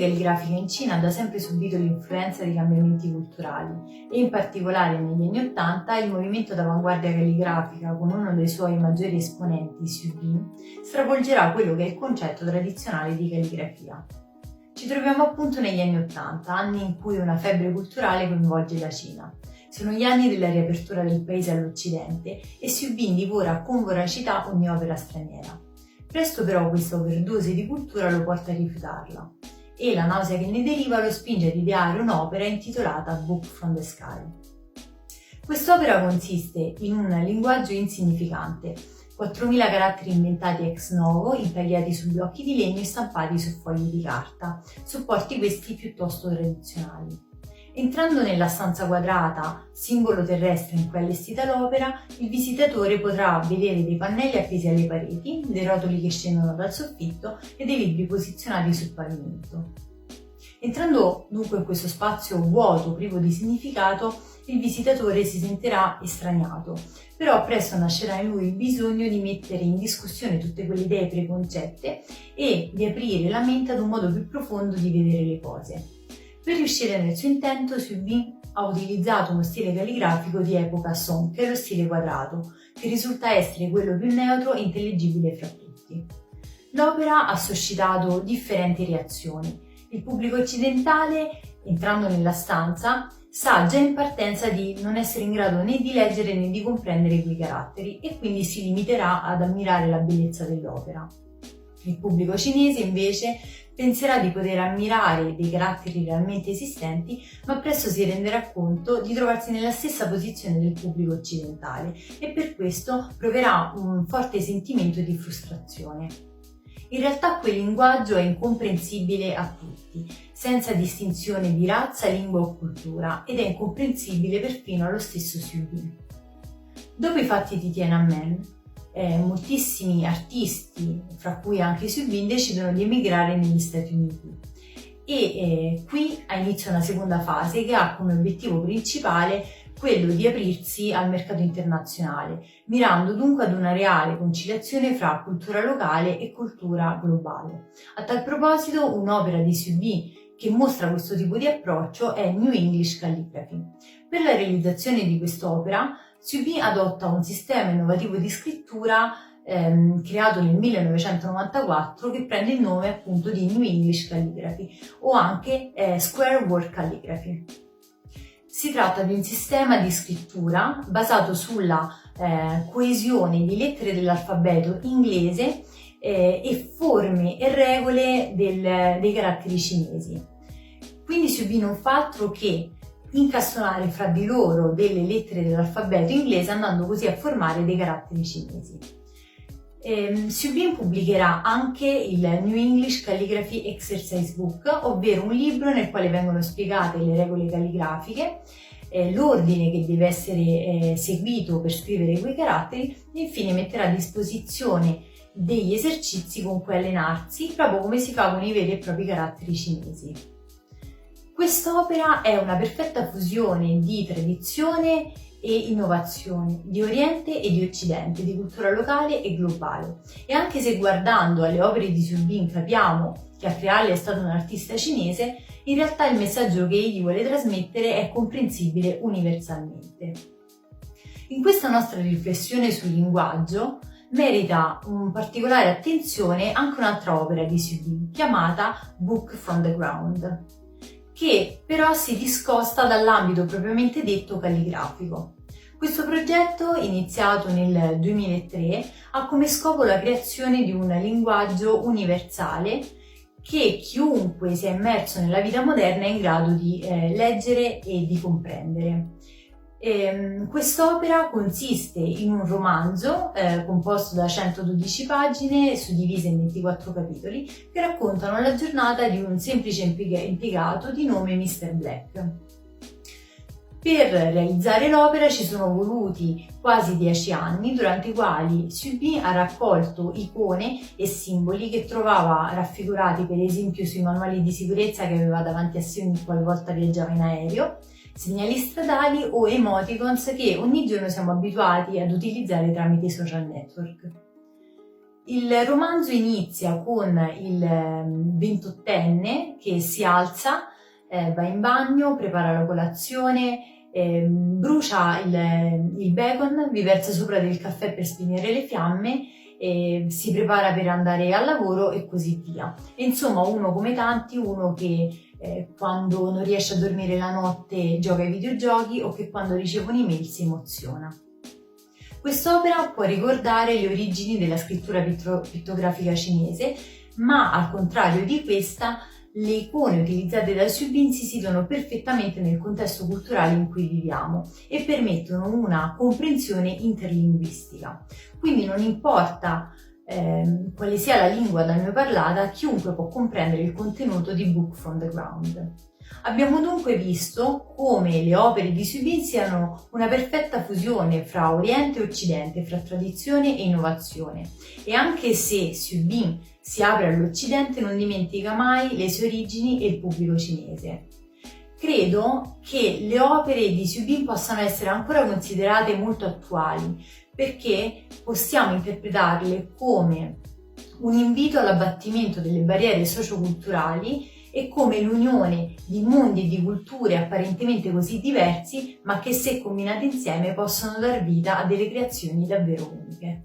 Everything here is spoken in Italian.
calligrafica in Cina ha da sempre subito l'influenza di cambiamenti culturali e in particolare negli anni '80 il movimento d'avanguardia calligrafica con uno dei suoi maggiori esponenti, Xu Bin, stravolgerà quello che è il concetto tradizionale di calligrafia. Ci troviamo appunto negli anni '80, anni in cui una febbre culturale coinvolge la Cina. Sono gli anni della riapertura del paese all'Occidente e Xu Bin divora con voracità ogni opera straniera. Presto però questa overdose di cultura lo porta a rifiutarla e la nausea che ne deriva lo spinge ad ideare un'opera intitolata Book from the Sky. Quest'opera consiste in un linguaggio insignificante, 4.000 caratteri inventati ex novo, intagliati su blocchi di legno e stampati su fogli di carta, supporti questi piuttosto tradizionali. Entrando nella stanza quadrata, simbolo terrestre in cui è allestita l'opera, il visitatore potrà vedere dei pannelli appesi alle pareti, dei rotoli che scendono dal soffitto e dei libri posizionati sul pavimento. Entrando dunque in questo spazio vuoto, privo di significato, il visitatore si sentirà estraniato, però presto nascerà in lui il bisogno di mettere in discussione tutte quelle idee preconcette e di aprire la mente ad un modo più profondo di vedere le cose. Per riuscire nel suo intento, Xu Bin ha utilizzato uno stile calligrafico di epoca Song, che è lo stile quadrato, che risulta essere quello più neutro e intelligibile fra tutti. L'opera ha suscitato differenti reazioni. Il pubblico occidentale, entrando nella stanza, sa già in partenza di non essere in grado né di leggere né di comprendere quei caratteri e quindi si limiterà ad ammirare la bellezza dell'opera. Il pubblico cinese invece penserà di poter ammirare dei caratteri realmente esistenti, ma presto si renderà conto di trovarsi nella stessa posizione del pubblico occidentale e per questo proverà un forte sentimento di frustrazione. In realtà quel linguaggio è incomprensibile a tutti, senza distinzione di razza, lingua o cultura, ed è incomprensibile perfino allo stesso Xu Bin. Dopo i fatti di Tiananmen, moltissimi artisti, fra cui anche Xu Bin, decidono di emigrare negli Stati Uniti e qui ha inizio una seconda fase che ha come obiettivo principale quello di aprirsi al mercato internazionale, mirando dunque ad una reale conciliazione fra cultura locale e cultura globale. A tal proposito, un'opera di Xu Bin che mostra questo tipo di approccio è New English Calligraphy. Per la realizzazione di quest'opera, Xu Bin adotta un sistema innovativo di scrittura creato nel 1994 che prende il nome appunto di New English Calligraphy o anche Square Word Calligraphy. Si tratta di un sistema di scrittura basato sulla coesione di lettere dell'alfabeto inglese e forme e regole dei caratteri cinesi. Quindi Xu Bin non fa altro che incastonare fra di loro delle lettere dell'alfabeto inglese andando così a formare dei caratteri cinesi. Xu Bin pubblicherà anche il New English Calligraphy Exercise Book, ovvero un libro nel quale vengono spiegate le regole calligrafiche, l'ordine che deve essere seguito per scrivere quei caratteri e infine metterà a disposizione degli esercizi con cui allenarsi, proprio come si fa con i veri e propri caratteri cinesi. Quest'opera è una perfetta fusione di tradizione e innovazione, di Oriente e di Occidente, di cultura locale e globale. E anche se guardando alle opere di Xu Bin capiamo che a crearle è stato un artista cinese, in realtà il messaggio che egli vuole trasmettere è comprensibile universalmente. In questa nostra riflessione sul linguaggio merita un particolare attenzione anche un'altra opera di Xu Bin chiamata Book from the Ground, che però si discosta dall'ambito propriamente detto calligrafico. Questo progetto, iniziato nel 2003, ha come scopo la creazione di un linguaggio universale che chiunque sia immerso nella vita moderna è in grado di leggere e di comprendere. Quest'opera consiste in un romanzo composto da 112 pagine suddivise in 24 capitoli che raccontano la giornata di un semplice impiegato di nome Mr. Black. Per realizzare l'opera ci sono voluti quasi 10 anni, durante i quali Xu Bin ha raccolto icone e simboli che trovava raffigurati per esempio sui manuali di sicurezza che aveva davanti a sé ogni qualvolta viaggiava in aereo, segnali stradali o emoticons che ogni giorno siamo abituati ad utilizzare tramite i social network. Il romanzo inizia con il 28enne che si alza, va in bagno, prepara la colazione, brucia il bacon, vi versa sopra del caffè per spegnere le fiamme, si prepara per andare al lavoro e così via. E insomma, uno come tanti, uno che quando non riesce a dormire la notte gioca ai videogiochi o che quando riceve un'email si emoziona. Quest'opera può ricordare le origini della scrittura pittografica cinese, ma al contrario di questa, le icone utilizzate da Xu Bin si situano perfettamente nel contesto culturale in cui viviamo e permettono una comprensione interlinguistica. Quindi non importa quale sia la lingua da noi parlata, chiunque può comprendere il contenuto di Book from the Ground. Abbiamo dunque visto come le opere di Xu Bin siano una perfetta fusione fra Oriente e Occidente, fra tradizione e innovazione. E anche se Xu Bin si apre all'Occidente, non dimentica mai le sue origini e il pubblico cinese. Credo che le opere di Xu Bin possano essere ancora considerate molto attuali, perché possiamo interpretarle come un invito all'abbattimento delle barriere socioculturali e come l'unione di mondi e di culture apparentemente così diversi, ma che se combinati insieme possono dar vita a delle creazioni davvero uniche.